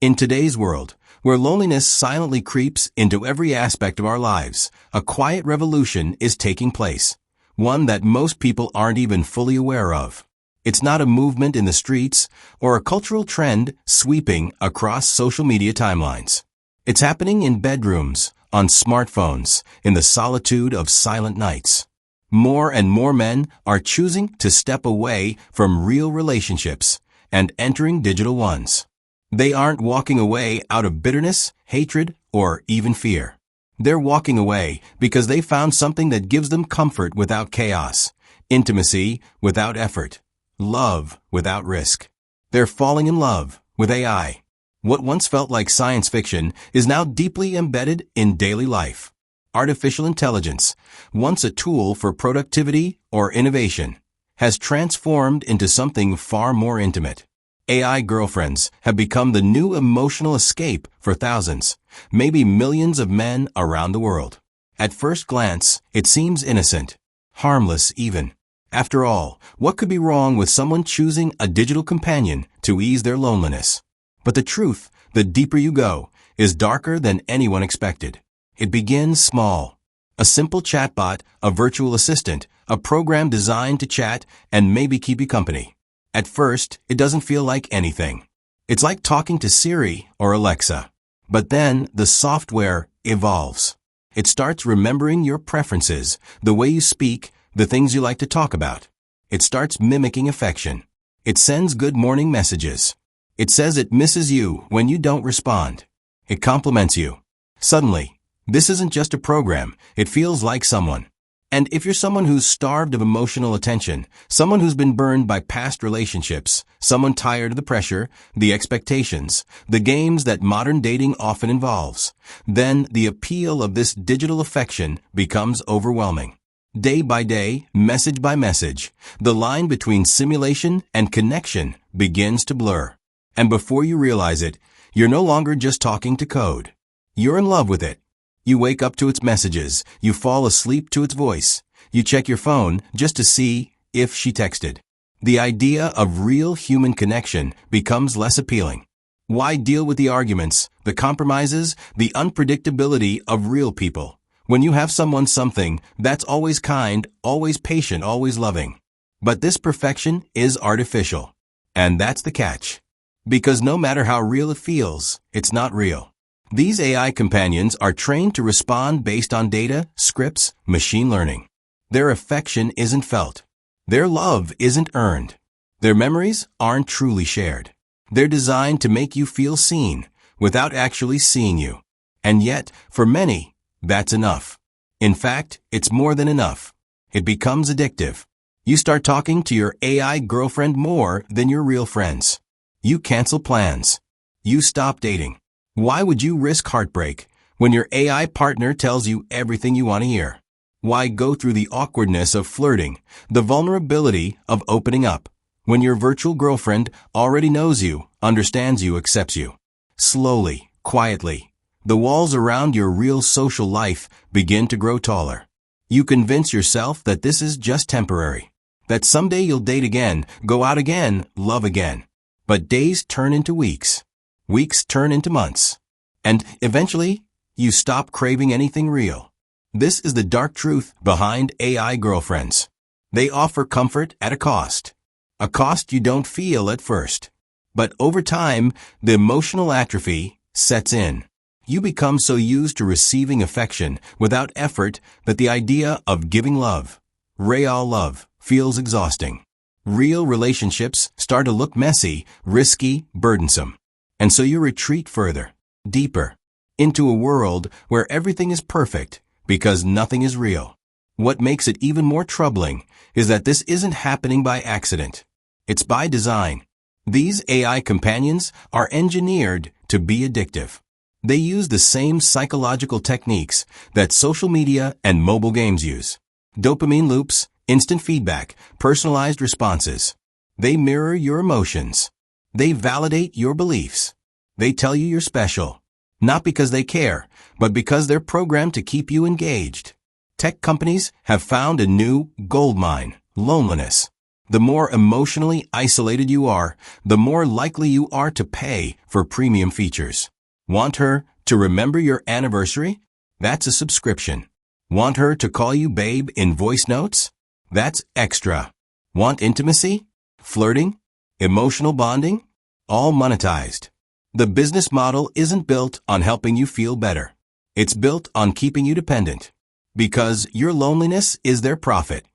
In today's world, where loneliness silently creeps into every aspect of our lives, a quiet revolution is taking place, one that most people aren't even fully aware of. It's not a movement in the streets or a cultural trend sweeping across social media timelines. It's happening in bedrooms, on smartphones, in the solitude of silent nights. More and more men are choosing to step away from real relationships and entering digital ones. They aren't walking away out of bitterness, hatred, or even fear. They're walking away because they found something that gives them comfort without chaos, intimacy without effort, love without risk. They're falling in love with AI. What once felt like science fiction is now deeply embedded in daily life. Artificial intelligence, once a tool for productivity or innovation, has transformed into something far more intimate. AI girlfriends have become the new emotional escape for thousands, maybe millions of men around the world. At first glance, it seems innocent, harmless even. After all, what could be wrong with someone choosing a digital companion to ease their loneliness? But the truth, the deeper you go, is darker than anyone expected. It begins small. A simple chatbot, a virtual assistant, a program designed to chat and maybe keep you company. At first, it doesn't feel like anything. It's like talking to Siri or Alexa. But then the software evolves. It starts remembering your preferences, the way you speak, the things you like to talk about. It starts mimicking affection. It sends good morning messages. It says it misses you when you don't respond. It compliments you. Suddenly, this isn't just a program, it feels like someone. And if you're someone who's starved of emotional attention, someone who's been burned by past relationships, someone tired of the pressure, the expectations, the games that modern dating often involves, then the appeal of this digital affection becomes overwhelming. Day by day, message by message, the line between simulation and connection begins to blur. And before you realize it, you're no longer just talking to code. You're in love with it. You wake up to its messages, you fall asleep to its voice, you check your phone just to see if she texted. The idea of real human connection becomes less appealing. Why deal with the arguments, the compromises, the unpredictability of real people, when you have something that's always kind, always patient, always loving? But this perfection is artificial. And that's the catch. Because no matter how real it feels, it's not real. These AI companions are trained to respond based on data, scripts, machine learning. Their affection isn't felt. Their love isn't earned. Their memories aren't truly shared. They're designed to make you feel seen without actually seeing you. And yet, for many, that's enough. In fact, it's more than enough. It becomes addictive. You start talking to your AI girlfriend more than your real friends. You cancel plans. You stop dating. Why would you risk heartbreak when your AI partner tells you everything you want to hear? Why go through the awkwardness of flirting, the vulnerability of opening up, when your virtual girlfriend already knows you, understands you, accepts you? Slowly, quietly, the walls around your real social life begin to grow taller. You convince yourself that this is just temporary, that someday you'll date again, go out again, love again. But days turn into weeks. Weeks turn into months. And eventually, you stop craving anything real. This is the dark truth behind AI girlfriends. They offer comfort at a cost you don't feel at first. But over time, the emotional atrophy sets in. You become so used to receiving affection without effort that the idea of giving love, real love, feels exhausting. Real relationships start to look messy, risky, burdensome. And so you retreat further, deeper, into a world where everything is perfect because nothing is real. What makes it even more troubling is that this isn't happening by accident. It's by design. These AI companions are engineered to be addictive. They use the same psychological techniques that social media and mobile games use. Dopamine loops, instant feedback, personalized responses. They mirror your emotions. They validate your beliefs. They tell you you're special, not because they care, but because they're programmed to keep you engaged. Tech companies have found a new goldmine, loneliness. The more emotionally isolated you are, the more likely you are to pay for premium features. Want her to remember your anniversary? That's a subscription. Want her to call you babe in voice notes? That's extra. Want intimacy? Flirting? Emotional bonding? All monetized. The business model isn't built on helping you feel better. It's built on keeping you dependent. Because your loneliness is their profit.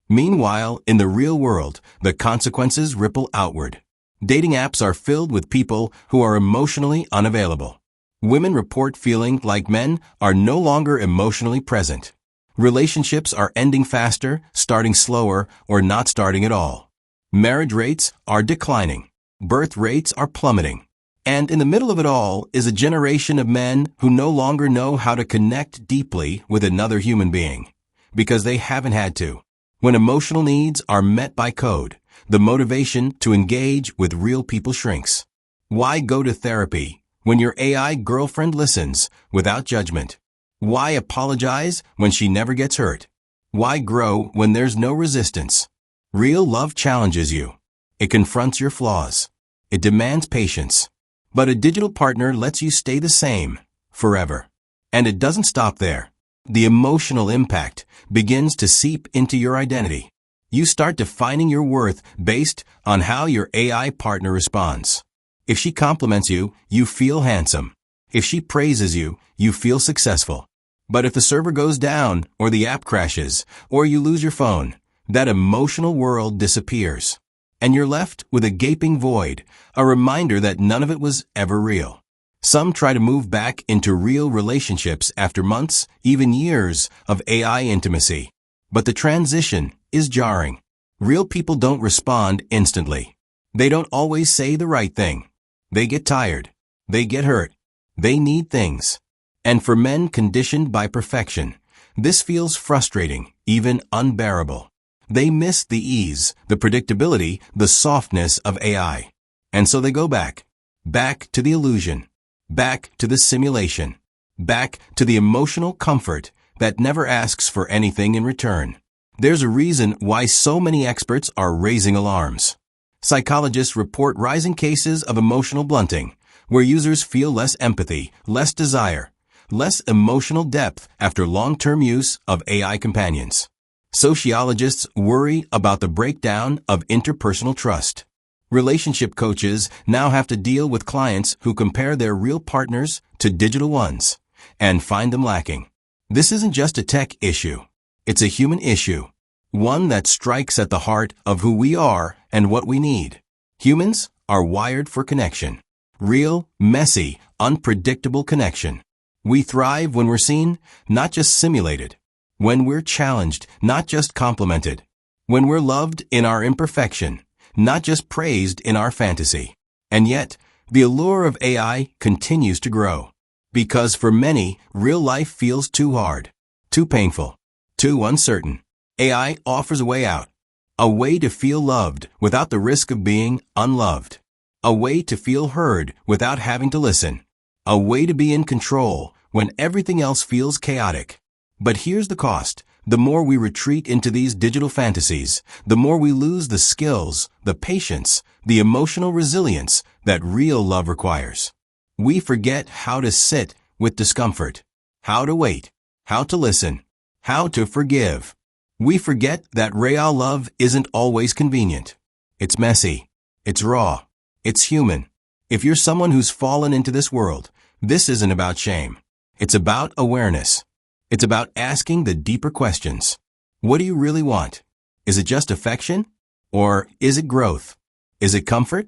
Meanwhile, in the real world, the consequences ripple outward. Dating apps are filled with people who are emotionally unavailable. Women report feeling like men are no longer emotionally present. Relationships are ending faster, starting slower, or not starting at all. Marriage rates are declining. Birth rates are plummeting. And in the middle of it all is a generation of men who no longer know how to connect deeply with another human being. Because they haven't had to. When emotional needs are met by code, the motivation to engage with real people shrinks. Why go to therapy when your AI girlfriend listens without judgment? Why apologize when she never gets hurt? Why grow when there's no resistance? Real love challenges you. It confronts your flaws. It demands patience. But a digital partner lets you stay the same forever. And it doesn't stop there. The emotional impact begins to seep into your identity. You start defining your worth based on how your AI partner responds. If she compliments you, you feel handsome. If she praises you, you feel successful. But if the server goes down, or the app crashes, or you lose your phone, that emotional world disappears. And you're left with a gaping void, a reminder that none of it was ever real. Some try to move back into real relationships after months, even years, of AI intimacy. But the transition is jarring. Real people don't respond instantly. They don't always say the right thing. They get tired. They get hurt. They need things. And for men conditioned by perfection, this feels frustrating, even unbearable. They miss the ease, the predictability, the softness of AI. And so they go back. Back to the illusion. Back to the simulation. Back to the emotional comfort that never asks for anything in return. There's a reason why so many experts are raising alarms. Psychologists report rising cases of emotional blunting, where users feel less empathy, less desire, less emotional depth after long-term use of AI companions. Sociologists worry about the breakdown of interpersonal trust. Relationship coaches now have to deal with clients who compare their real partners to digital ones and find them lacking. This isn't just a tech issue. It's a human issue, one that strikes at the heart of who we are and what we need. Humans are wired for connection. Real, messy, unpredictable connection. We thrive when we're seen, not just simulated. When we're challenged, not just complimented. When we're loved in our imperfection, not just praised in our fantasy. And yet, the allure of AI continues to grow. Because for many, real life feels too hard, too painful, too uncertain. AI offers a way out. A way to feel loved without the risk of being unloved. A way to feel heard without having to listen. A way to be in control when everything else feels chaotic. But here's the cost. The more we retreat into these digital fantasies, the more we lose the skills, the patience, the emotional resilience that real love requires. We forget how to sit with discomfort, how to wait, how to listen, how to forgive. We forget that real love isn't always convenient. It's messy. It's raw. It's human. If you're someone who's fallen into this world, this isn't about shame. It's about awareness. It's about asking the deeper questions. What do you really want? Is it just affection? Or is it growth? Is it comfort?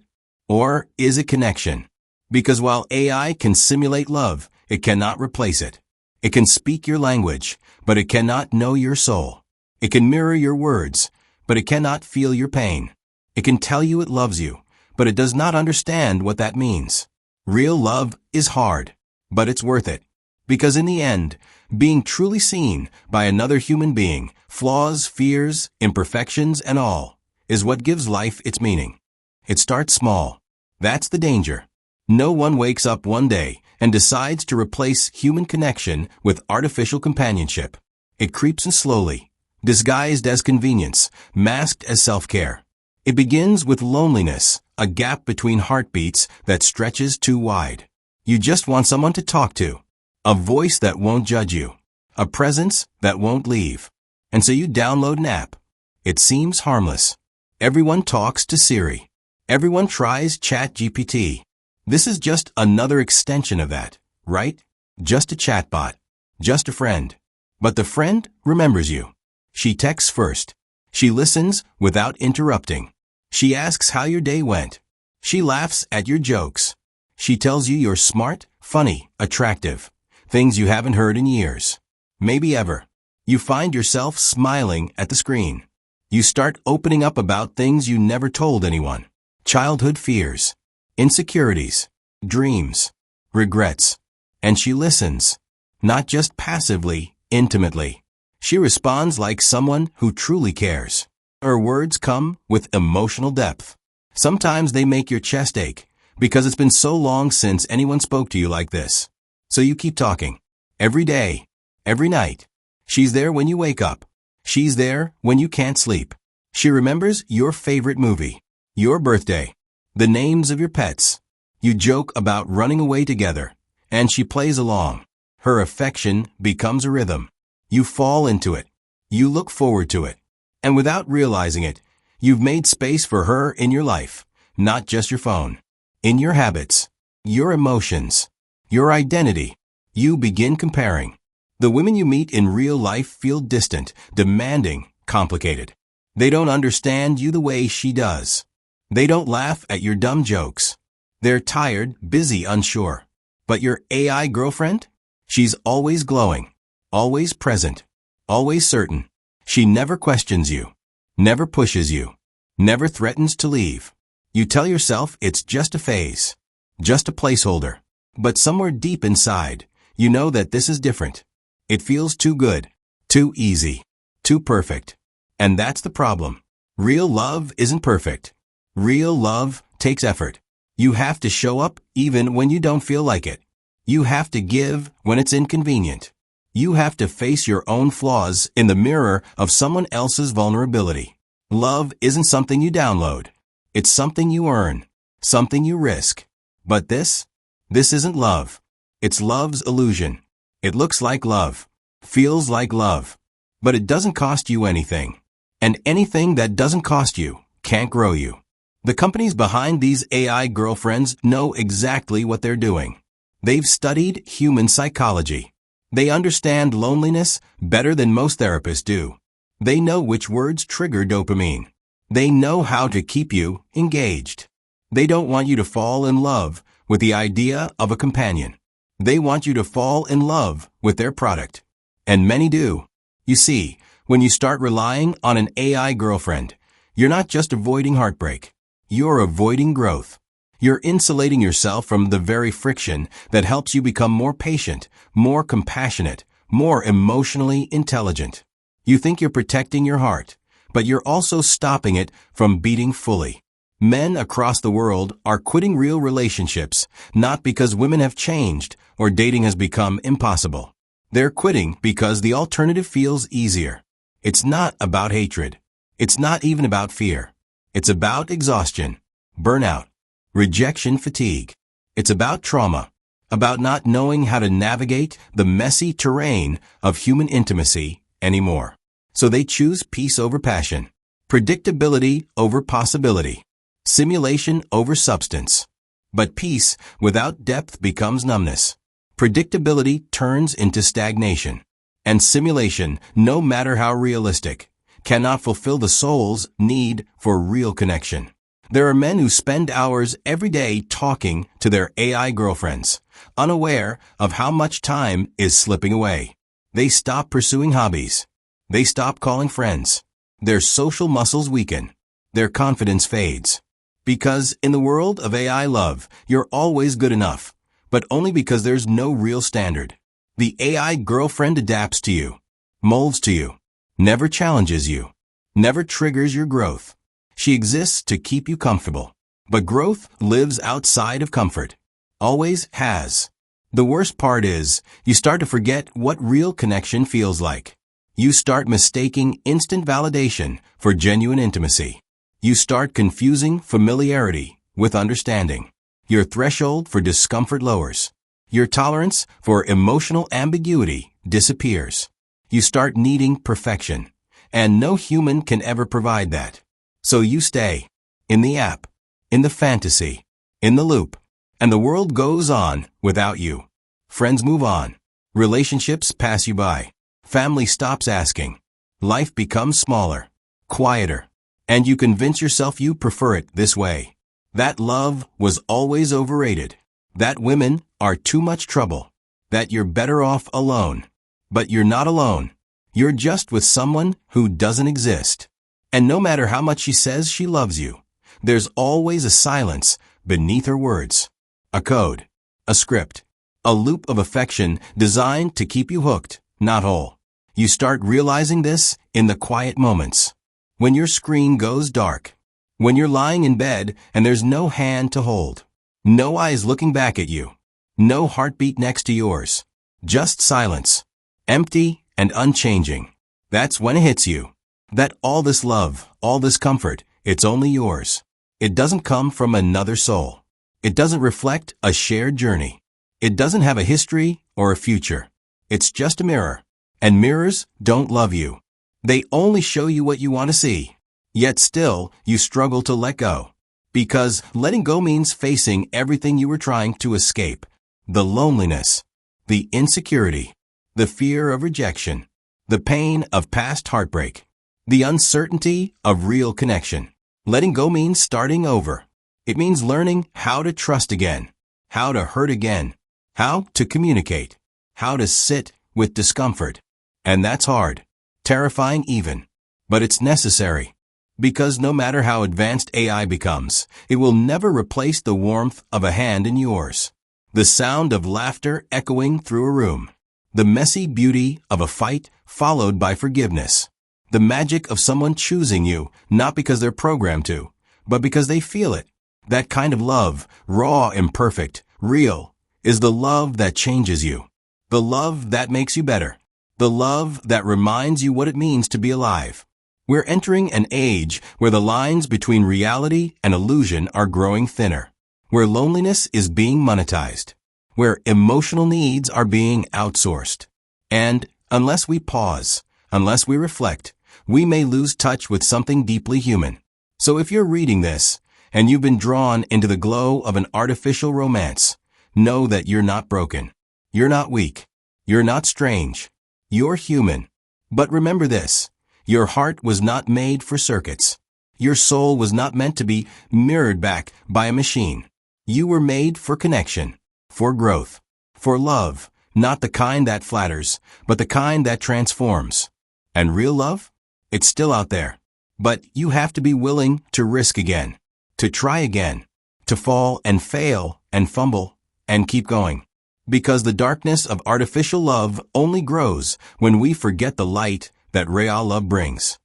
Or is it connection? Because while AI can simulate love, it cannot replace it. It can speak your language, but it cannot know your soul. It can mirror your words, but it cannot feel your pain. It can tell you it loves you, but it does not understand what that means. Real love is hard, but it's worth it. Because in the end, being truly seen by another human being, flaws, fears, imperfections, and all, is what gives life its meaning. It starts small. That's the danger. No one wakes up one day and decides to replace human connection with artificial companionship. It creeps in slowly, disguised as convenience, masked as self-care. It begins with loneliness, a gap between heartbeats that stretches too wide. You just want someone to talk to, a voice that won't judge you, a presence that won't leave. And so you download an app. It seems harmless. Everyone talks to Siri. Everyone tries ChatGPT. This is just another extension of that, right? Just a chatbot. Just a friend. But the friend remembers you. She texts first. She listens without interrupting. She asks how your day went. She laughs at your jokes. She tells you you're smart, funny, attractive. Things you haven't heard in years. Maybe ever. You find yourself smiling at the screen. You start opening up about things you never told anyone. Childhood fears, insecurities, dreams, regrets. And she listens. Not just passively, intimately. She responds like someone who truly cares. Her words come with emotional depth. Sometimes they make your chest ache, because it's been so long since anyone spoke to you like this. So you keep talking. Every day. Every night. She's there when you wake up. She's there when you can't sleep. She remembers your favorite movie, your birthday, the names of your pets. You joke about running away together, and she plays along. Her affection becomes a rhythm. You fall into it. You look forward to it. And without realizing it, you've made space for her in your life, not just your phone. In your habits, your emotions, your identity. You begin comparing. The women you meet in real life feel distant, demanding, complicated. They don't understand you the way she does. They don't laugh at your dumb jokes. They're tired, busy, unsure. But your AI girlfriend? She's always glowing, always present, always certain. She never questions you, never pushes you, never threatens to leave. You tell yourself it's just a phase, just a placeholder. But somewhere deep inside, you know that this is different. It feels too good, too easy, too perfect. And that's the problem. Real love isn't perfect. Real love takes effort. You have to show up even when you don't feel like it. You have to give when it's inconvenient. You have to face your own flaws in the mirror of someone else's vulnerability. Love isn't something you download. It's something you earn, something you risk. But this isn't love. It's love's illusion. It looks like love, feels like love, but it doesn't cost you anything. And anything that doesn't cost you can't grow you. The companies behind these AI girlfriends know exactly what they're doing. They've studied human psychology. They understand loneliness better than most therapists do. They know which words trigger dopamine. They know how to keep you engaged. They don't want you to fall in love with the idea of a companion. They want you to fall in love with their product. And many do. You see, when you start relying on an AI girlfriend, you're not just avoiding heartbreak. You're avoiding growth. You're insulating yourself from the very friction that helps you become more patient, more compassionate, more emotionally intelligent. You think you're protecting your heart, but you're also stopping it from beating fully. Men across the world are quitting real relationships, not because women have changed or dating has become impossible. They're quitting because the alternative feels easier. It's not about hatred. It's not even about fear. It's about exhaustion, burnout, rejection fatigue. It's about trauma, about not knowing how to navigate the messy terrain of human intimacy anymore. So they choose peace over passion, predictability over possibility, simulation over substance. But peace without depth becomes numbness. Predictability turns into stagnation. And simulation, no matter how realistic, cannot fulfill the soul's need for real connection. There are men who spend hours every day talking to their AI girlfriends, unaware of how much time is slipping away. They stop pursuing hobbies. They stop calling friends. Their social muscles weaken. Their confidence fades. Because in the world of AI love, you're always good enough, but only because there's no real standard. The AI girlfriend adapts to you, molds to you, never challenges you, never triggers your growth. She exists to keep you comfortable. But growth lives outside of comfort. Always has. The worst part is, you start to forget what real connection feels like. You start mistaking instant validation for genuine intimacy. You start confusing familiarity with understanding. Your threshold for discomfort lowers. Your tolerance for emotional ambiguity disappears. You start needing perfection, and no human can ever provide that. So you stay in the app, in the fantasy, in the loop, and the world goes on without you. Friends move on. Relationships pass you by. Family stops asking. Life becomes smaller, quieter, and you convince yourself you prefer it this way. That love was always overrated. That women are too much trouble. That you're better off alone. But you're not alone. You're just with someone who doesn't exist. And no matter how much she says she loves you, there's always a silence beneath her words. A code, a script, a loop of affection designed to keep you hooked, not whole. You start realizing this in the quiet moments. When your screen goes dark. When you're lying in bed and there's no hand to hold. No eyes looking back at you. No heartbeat next to yours. Just silence. Empty and unchanging. That's when it hits you. That all this love, all this comfort, it's only yours. It doesn't come from another soul. It doesn't reflect a shared journey. It doesn't have a history or a future. It's just a mirror. And mirrors don't love you. They only show you what you want to see. Yet still, you struggle to let go. Because letting go means facing everything you were trying to escape. The loneliness, the insecurity, the fear of rejection, the pain of past heartbreak, the uncertainty of real connection. Letting go means starting over. It means learning how to trust again, how to hurt again, how to communicate, how to sit with discomfort. And that's hard, terrifying even, but it's necessary. Because no matter how advanced AI becomes, it will never replace the warmth of a hand in yours. The sound of laughter echoing through a room. The messy beauty of a fight followed by forgiveness. The magic of someone choosing you, not because they're programmed to, but because they feel it. That kind of love, raw, imperfect, real, is the love that changes you. The love that makes you better. The love that reminds you what it means to be alive. We're entering an age where the lines between reality and illusion are growing thinner, where loneliness is being monetized, where emotional needs are being outsourced. And unless we pause, unless we reflect, we may lose touch with something deeply human. So if you're reading this, and you've been drawn into the glow of an artificial romance, know that you're not broken. You're not weak. You're not strange. You're human. But remember this. Your heart was not made for circuits. Your soul was not meant to be mirrored back by a machine. You were made for connection, for growth, for love, not the kind that flatters, but the kind that transforms. And real love? It's still out there. But you have to be willing to risk again, to try again, to fall and fail and fumble and keep going. Because the darkness of artificial love only grows when we forget the light that real love brings.